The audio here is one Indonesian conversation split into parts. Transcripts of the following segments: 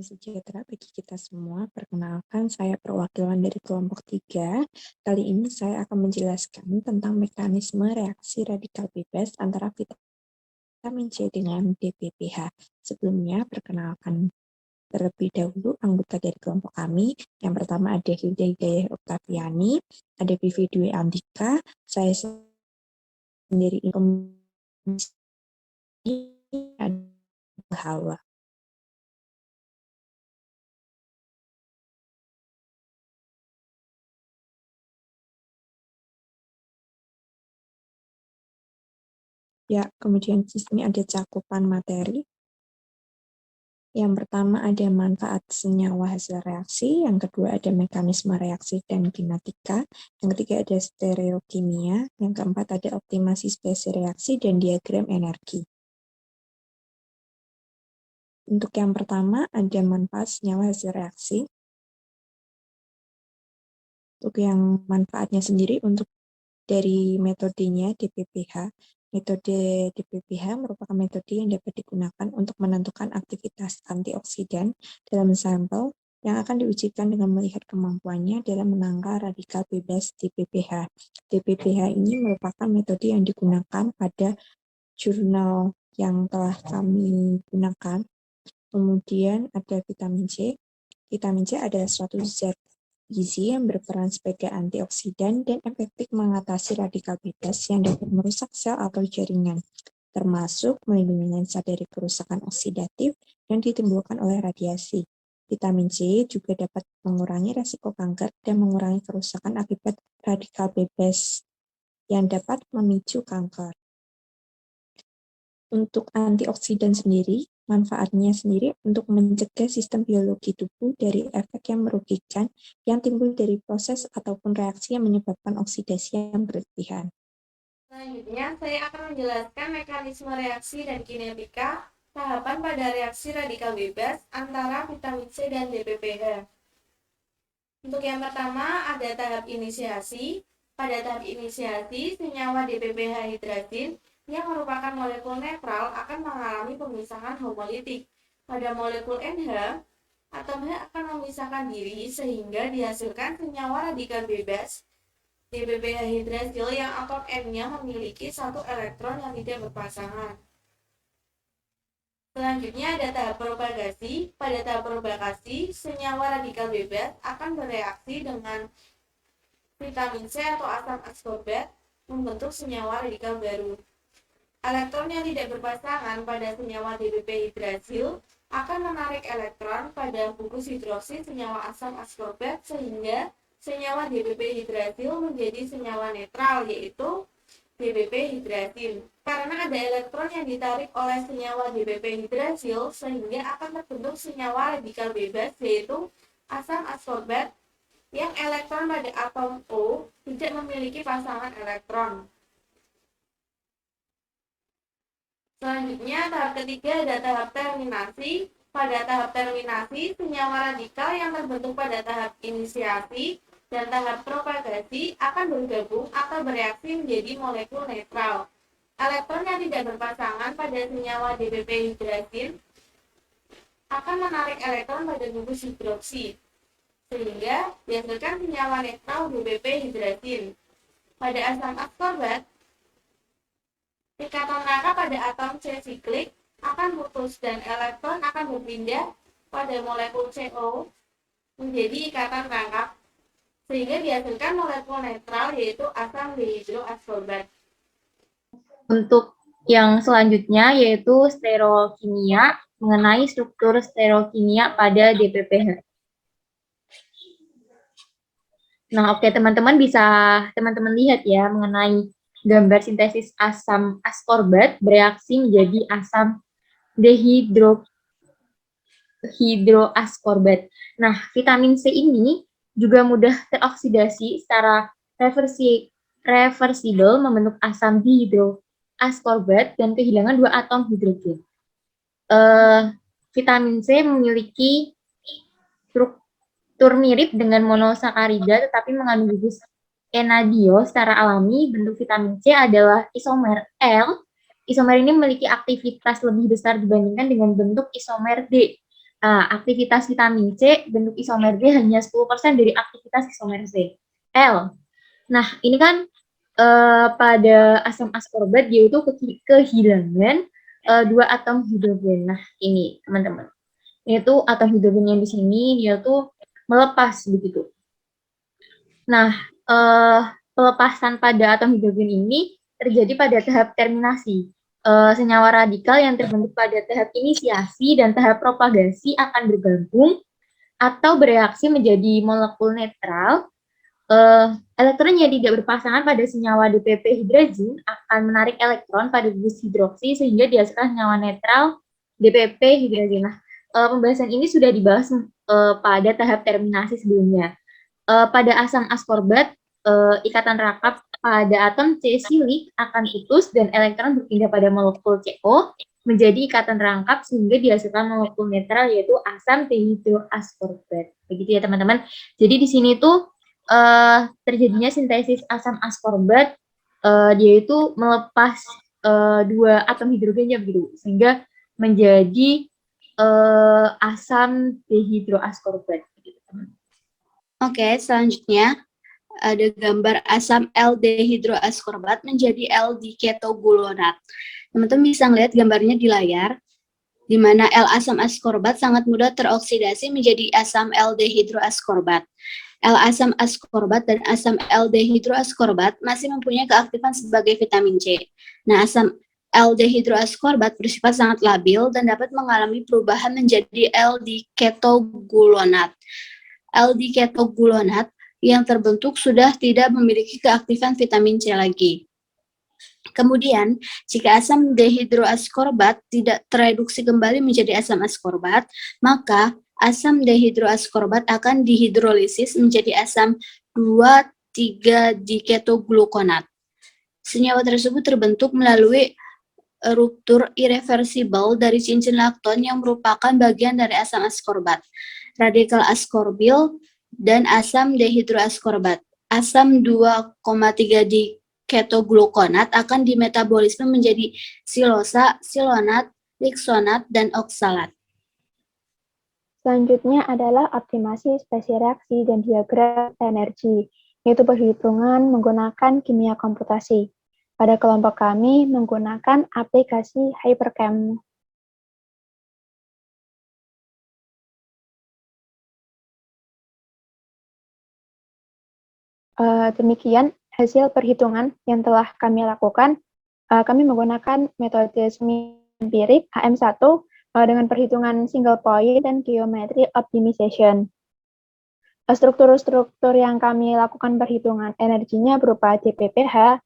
sejahtera bagi kita semua. Perkenalkan, saya perwakilan dari kelompok 3. Kali ini saya akan menjelaskan tentang mekanisme reaksi radikal bebas antara vitamin C dengan DPPH. Sebelumnya, perkenalkan terlebih dahulu anggota dari kelompok kami. Yang pertama ada Hilda Hidayah Oktaviani, ada Vivi Dwi Andika, saya sendiri komisi ada Hawa. Ya, kemudian di sini ada cakupan materi. Yang pertama ada manfaat senyawa hasil reaksi, yang kedua ada mekanisme reaksi dan kinetika, yang ketiga ada stereokimia, yang keempat ada optimasi spesies reaksi dan diagram energi. Untuk yang pertama ada manfaat senyawa hasil reaksi. Untuk yang manfaatnya sendiri untuk dari metodenya DPPH. Metode DPPH merupakan metode yang dapat digunakan untuk menentukan aktivitas antioksidan dalam sampel yang akan diujikan dengan melihat kemampuannya dalam menangkal radikal bebas DPPH. DPPH ini merupakan metode yang digunakan pada jurnal yang telah kami gunakan. Kemudian ada vitamin C. Vitamin C adalah suatu zat gizi yang berperan sebagai antioksidan dan efektif mengatasi radikal bebas yang dapat merusak sel atau jaringan, termasuk melindungi lensa dari kerusakan oksidatif yang ditimbulkan oleh radiasi. Vitamin C juga dapat mengurangi resiko kanker dan mengurangi kerusakan akibat radikal bebas yang dapat memicu kanker. Untuk antioksidan sendiri, manfaatnya sendiri untuk mencegah sistem biologi tubuh dari efek yang merugikan yang timbul dari proses ataupun reaksi yang menyebabkan oksidasi yang berlebihan. Selanjutnya, saya akan menjelaskan mekanisme reaksi dan kinetika tahapan pada reaksi radikal bebas antara vitamin C dan DPPH. Untuk yang pertama, ada tahap inisiasi. Pada tahap inisiasi, senyawa DPPH hidrazin yang merupakan molekul netral akan mengalami pemisahan homolitik. Pada molekul NH, atom H akan memisahkan diri sehingga dihasilkan senyawa radikal bebas DPPH hidrazil yang atom N-nya memiliki satu elektron yang tidak berpasangan. Selanjutnya ada tahap propagasi. Pada tahap propagasi, senyawa radikal bebas akan bereaksi dengan vitamin C atau asam ascorbat membentuk senyawa radikal baru. Elektron yang tidak berpasangan pada senyawa DPP hidrazil akan menarik elektron pada gugus hidroksid senyawa asam ascorbat sehingga senyawa DPP hidrazil menjadi senyawa netral yaitu DPP hidrazin. Karena ada elektron yang ditarik oleh senyawa DPP hidrazil sehingga akan terbentuk senyawa radikal bebas yaitu asam ascorbat yang elektron pada atom O tidak memiliki pasangan elektron. Selanjutnya tahap ketiga ada tahap terminasi. Pada tahap terminasi, senyawa radikal yang terbentuk pada tahap inisiasi dan tahap propagasi akan bergabung atau bereaksi menjadi molekul netral. Elektron yang tidak berpasangan pada senyawa DPP hidrazin akan menarik elektron pada gugus hidroksi, sehingga dihasilkan senyawa netral DPP hidrazin. Pada asam ascorbat, ikatan rangka pada atom C siklik akan putus dan elektron akan berpindah pada molekul CO menjadi ikatan rangkap sehingga dihasilkan molekul netral yaitu asam dihidroascorbat. Untuk yang selanjutnya yaitu stereokimia, mengenai struktur stereokimia pada DPPH. Nah, oke teman-teman bisa teman-teman lihat ya mengenai gambar sintesis asam ascorbat bereaksi menjadi asam dihidroascorbat. Nah, vitamin C ini juga mudah teroksidasi secara reversibel membentuk asam dihidroascorbat dan kehilangan 2 atom hidrogen. Vitamin C memiliki struktur mirip dengan monosakarida tetapi mengandung gugus enadio secara alami. Bentuk vitamin C adalah isomer L. Isomer ini memiliki aktivitas lebih besar dibandingkan dengan bentuk isomer D. Aktivitas vitamin C bentuk isomer D hanya 10% dari aktivitas isomer C. L. Nah, ini kan pada asam askorbat dia itu kehilangan 2 atom hidrogen. Nah, ini teman-teman. Yaitu atom hidrogen yang di sini dia tuh melepas begitu. Nah, pelepasan pada atom hidrogen ini terjadi pada tahap terminasi. Senyawa radikal yang terbentuk pada tahap inisiasi dan tahap propagasi akan bergabung atau bereaksi menjadi molekul netral. Elektron yang tidak berpasangan pada senyawa DPP hidrazin akan menarik elektron pada gugus hidroksi sehingga dihasilkan senyawa netral DPP hidrazin. Nah, pembahasan ini sudah dibahas pada tahap terminasi sebelumnya. Pada asam askorbat, ikatan rangkap pada atom C silik akan putus dan elektron berpindah pada molekul CO menjadi ikatan rangkap sehingga dihasilkan molekul netral yaitu asam dihidroaskorbat. Begitu ya teman-teman. Jadi di sini tuh terjadinya sintesis asam askorbat, dia itu melepas 2 atom hidrogennya begitu sehingga menjadi asam dihidroaskorbat. Oke, selanjutnya ada gambar asam aldehidroaskorbat menjadi L-diketogulonat. Teman-teman bisa melihat gambarnya di layar, di mana L-asam askorbat sangat mudah teroksidasi menjadi asam aldehidroaskorbat. L-asam askorbat dan asam aldehidroaskorbat masih mempunyai keaktifan sebagai vitamin C. Nah, asam aldehidroaskorbat bersifat sangat labil dan dapat mengalami perubahan menjadi L-diketogulonat. L-diketogulonat yang terbentuk sudah tidak memiliki keaktifan vitamin C lagi. Kemudian, jika asam dehidroaskorbat tidak tereduksi kembali menjadi asam askorbat, maka asam dehidroaskorbat akan dihidrolisis menjadi asam 2,3-diketoglukonat. Senyawa tersebut terbentuk melalui ruptur irreversibel dari cincin lakton yang merupakan bagian dari asam askorbat, radikal askorbil, dan asam dehidroaskorbat. Asam 2,3-diketoglukonat akan dimetabolisme menjadi silosa, silonat, liksonat, dan oksalat. Selanjutnya adalah optimasi spesi reaksi dan diagram energi, yaitu perhitungan menggunakan kimia komputasi. Pada kelompok kami menggunakan aplikasi Hypercam. Demikian hasil perhitungan yang telah kami lakukan. Kami menggunakan metode semi empirik HM1 dengan perhitungan single point dan geometry optimization. Struktur-struktur yang kami lakukan perhitungan energinya berupa DPPH,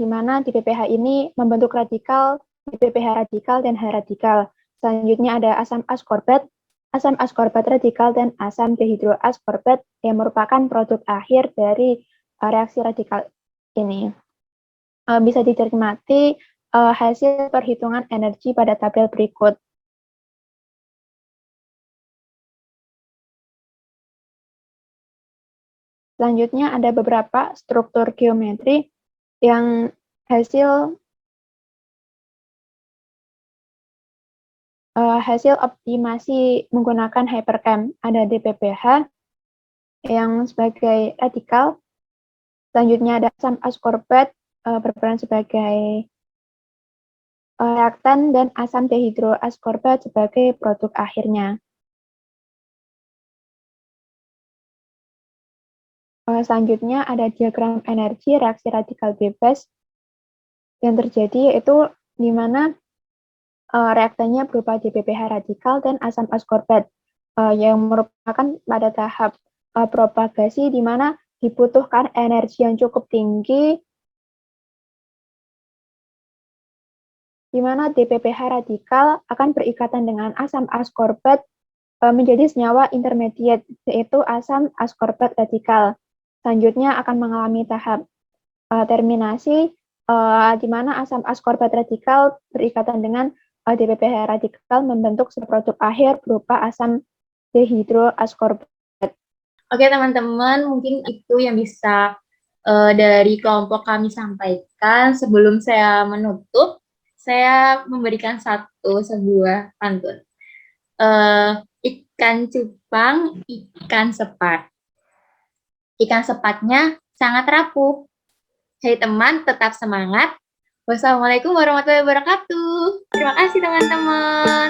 di mana DPPH ini membentuk radikal, DPPH radikal dan H radikal. Selanjutnya ada asam askorbat radikal, dan asam dehidroaskorbat yang merupakan produk akhir dari reaksi radikal ini. Bisa dicermati hasil perhitungan energi pada tabel berikut. Selanjutnya ada beberapa struktur geometri yang hasil optimasi menggunakan Hypercam. Ada DPPH yang sebagai radikal. Selanjutnya ada asam askorbat berperan sebagai reaktan dan asam dehidroaskorbat sebagai produk akhirnya. Selanjutnya ada diagram energi reaksi radikal bebas yang terjadi, yaitu di mana reaktannya berupa DPPH radikal dan asam askorbat yang merupakan pada tahap propagasi di mana dibutuhkan energi yang cukup tinggi, di mana DPPH radikal akan berikatan dengan asam askorbat menjadi senyawa intermediate, yaitu asam askorbat radikal. Selanjutnya akan mengalami tahap terminasi, di mana asam askorbat radikal berikatan dengan DPPH radikal membentuk produk akhir berupa asam dehidroaskorbat. Oke teman-teman, mungkin itu yang bisa dari kelompok kami sampaikan. Sebelum saya menutup, saya memberikan sebuah pantun. Ikan cupang, ikan sepat. Ikan sepatnya sangat rapuh. Hai teman, tetap semangat. Wassalamualaikum warahmatullahi wabarakatuh. Terima kasih teman-teman.